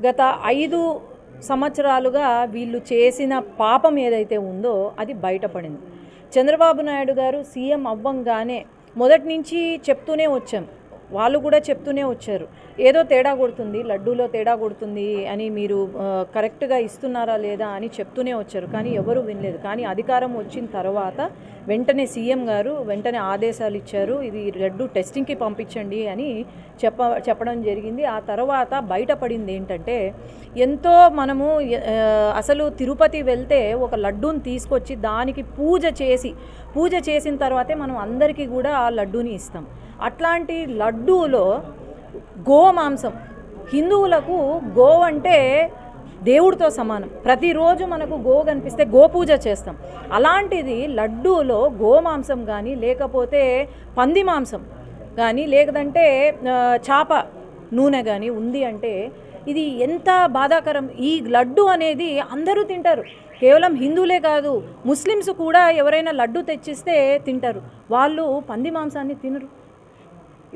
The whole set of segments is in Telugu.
గత 5 సంవత్సరాలుగా వీళ్ళు చేసిన పాపం ఏదైతే ఉందో అది బయటపడింది. చంద్రబాబు నాయుడు గారు సీఎం అవ్వంగానే మొదటి నుంచి చెప్తూనే వచ్చాం, వాళ్ళు కూడా చెప్తూనే వచ్చారు, ఏదో తేడా కొడుతుంది, లడ్డూలో తేడా కొడుతుంది అని మీరు కరెక్ట్గా ఇస్తున్నారా లేదా అని చెప్తూనే వచ్చారు. కానీ ఎవరు వినలేదు. కానీ అధికారం వచ్చిన తర్వాత వెంటనే సీఎం గారు వెంటనే ఆదేశాలు ఇచ్చారు, ఇది లడ్డు టెస్టింగ్కి పంపించండి అని చెప్పడం జరిగింది. ఆ తర్వాత బయటపడింది ఏంటంటే, ఎంతో మనము అసలు తిరుపతి వెళ్తే ఒక లడ్డూని తీసుకొచ్చి దానికి పూజ చేసిన తర్వాతే మనం అందరికీ కూడా ఆ లడ్డూని ఇస్తాం. అట్లాంటి లడ్డూలో గోమాంసం, హిందువులకు గో అంటే దేవుడితో సమానం. ప్రతిరోజు మనకు గో కనిపిస్తే గోపూజ చేస్తాం. అలాంటిది లడ్డూలో గోమాంసం కానీ, లేకపోతే పంది మాంసం కానీ, లేదంటే చేప నూనె కానీ ఉంది అంటే ఇది ఎంత బాధాకరం. ఈ లడ్డు అనేది అందరూ తింటారు, కేవలం హిందువులే కాదు, ముస్లిమ్స్ కూడా ఎవరైనా లడ్డు తెచ్చిస్తే తింటారు. వాళ్ళు పంది మాంసాన్ని తినరు,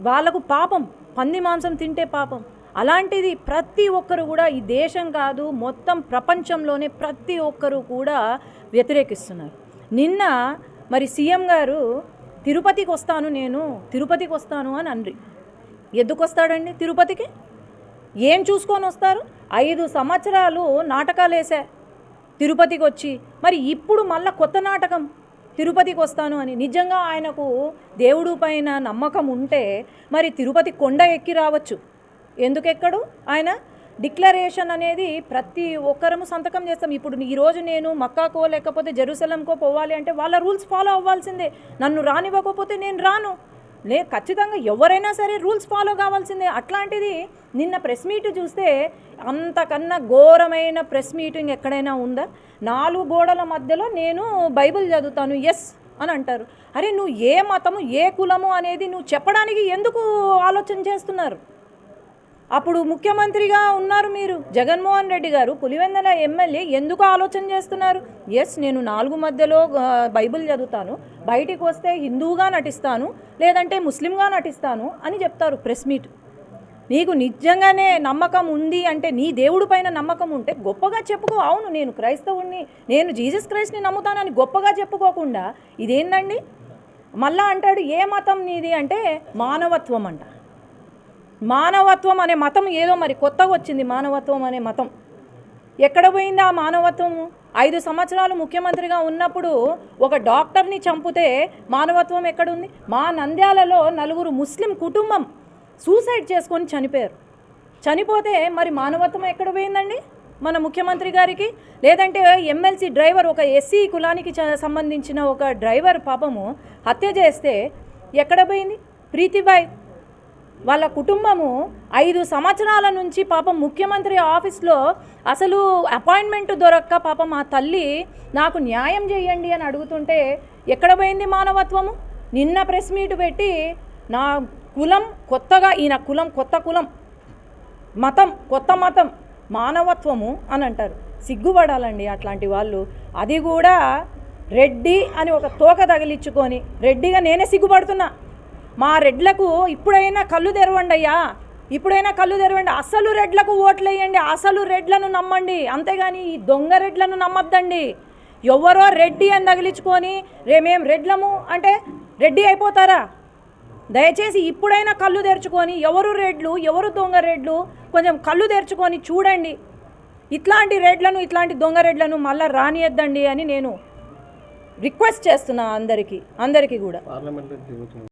వాళ్ళకు పాపం, పంది మాంసం తింటే పాపం. అలాంటిది ప్రతి ఒక్కరు కూడా, ఈ దేశం కాదు మొత్తం ప్రపంచంలోనే ప్రతి ఒక్కరు కూడా వ్యతిరేకిస్తున్నారు. నిన్న మరి సీఎం గారు తిరుపతికి వస్తాను అని అన్రి. ఎందుకు వస్తాడండి తిరుపతికి? ఏం చూసుకొని వస్తారు? 5 సంవత్సరాలు నాటకాలు వేసా తిరుపతికి వచ్చి, మరి ఇప్పుడు మళ్ళా కొత్త నాటకం తిరుపతికి వస్తాను అని. నిజంగా ఆయనకు దేవుడు పైన నమ్మకం ఉంటే మరి తిరుపతి కొండ ఎక్కి రావచ్చు. ఎందుకు ఎక్కడు? ఆయన డిక్లరేషన్ అనేది ప్రతి ఒక్కరము సంతకం చేస్తాం. ఇప్పుడు ఈరోజు నేను మక్కాకో లేకపోతే జెరూసలంకో పోవాలి అంటే వాళ్ళ రూల్స్ ఫాలో అవ్వాల్సిందే. నన్ను రానివ్వకపోతే నేను రాను. ఖచ్చితంగా ఎవరైనా సరే రూల్స్ ఫాలో కావాల్సిందే. అట్లాంటిది నిన్న ప్రెస్ మీట్ చూస్తే అంతకన్నా ఘోరమైన ప్రెస్ మీటింగ్ ఎక్కడైనా ఉందా? 4 గోడల మధ్యలో నేను బైబిల్ చదువుతాను ఎస్ అని అంటారు. అరే, నువ్వు ఏ మతము ఏ కులము అనేది నువ్వు చెప్పడానికి ఎందుకు ఆలోచన చేస్తున్నారు? అప్పుడు ముఖ్యమంత్రిగా ఉన్నారు మీరు, జగన్మోహన్ రెడ్డి గారు, పులివెందుల ఎమ్మెల్యే, ఎందుకు ఆలోచన చేస్తున్నారు? ఎస్, నేను 4 మధ్యలో బైబిల్ చదువుతాను, బయటికి వస్తే హిందువుగా నటిస్తాను, లేదంటే ముస్లింగా నటిస్తాను అని చెప్తారు ప్రెస్ మీట్. నీకు నిజంగానే నమ్మకం ఉంది అంటే, నీ దేవుడి పైన నమ్మకం ఉంటే గొప్పగా చెప్పుకో. అవును, నేను క్రైస్తవుణ్ణి, నేను జీసస్ క్రైస్ట్ని నమ్ముతానని గొప్పగా చెప్పుకోకుండా ఇదేందండి? మళ్ళా అంటాడు ఏ మతం నీది అంటే మానవత్వం అంట. మానవత్వం అనే మతం ఏదో మరి కొత్తగా వచ్చింది. మానవత్వం అనే మతం ఎక్కడ పోయింది? ఆ మానవత్వము 5 సంవత్సరాలు ముఖ్యమంత్రిగా ఉన్నప్పుడు ఒక డాక్టర్ని చంపితే మానవత్వం ఎక్కడుంది? మా నంద్యాలలో 4 ముస్లిం కుటుంబం సూసైడ్ చేసుకొని చనిపోతే మరి మానవత్వం ఎక్కడ పోయిందండి మన ముఖ్యమంత్రి గారికి? లేదంటే ఎమ్మెల్సీ డ్రైవర్, ఒక ఎస్సీ కులానికి సంబంధించిన ఒక డ్రైవర్ పాపము హత్య చేస్తే ఎక్కడ పోయింది? ప్రీతిబాయ్ వాళ్ళ కుటుంబము 5 సంవత్సరాల నుంచి పాపం ముఖ్యమంత్రి ఆఫీస్లో అసలు అపాయింట్మెంట్ దొరక్క పాపం ఆ తల్లి నాకు న్యాయం చేయండి అని అడుగుతుంటే ఎక్కడ పోయింది మానవత్వము? నిన్న ప్రెస్ మీట్ పెట్టి నా కులం కొత్తగా, ఈయన కులం కొత్త కులం, మతం కొత్త మతం, మానవత్వము అని అంటారు. సిగ్గుపడాలండి అట్లాంటి వాళ్ళు. అది కూడా రెడ్డి అని ఒక తోక తగిలించుకొని, రెడ్డిగా నేనే సిగ్గుపడుతున్నా. మా రెడ్లకు ఇప్పుడైనా కళ్ళు తెరవండి అయ్యా, ఇప్పుడైనా కళ్ళు తెరవండి. అసలు రెడ్లకు ఓట్లు వేయండి, అసలు రెడ్లను నమ్మండి, అంతేగాని ఈ దొంగ రెడ్లను నమ్మద్దండి. ఎవరో రెడ్డి అని తగిలించుకొని మేము రెడ్లము అంటే రెడ్డి అయిపోతారా? దయచేసి ఇప్పుడైనా కళ్ళు తెరుచుకొని ఎవరు రెడ్లు ఎవరు దొంగ రెడ్లు కొంచెం కళ్ళు తెరుచుకొని చూడండి. ఇట్లాంటి రెడ్లను, ఇట్లాంటి దొంగ రెడ్లను మళ్ళీ రానియద్దండి అని నేను రిక్వెస్ట్ చేస్తున్నా అందరికీ కూడా.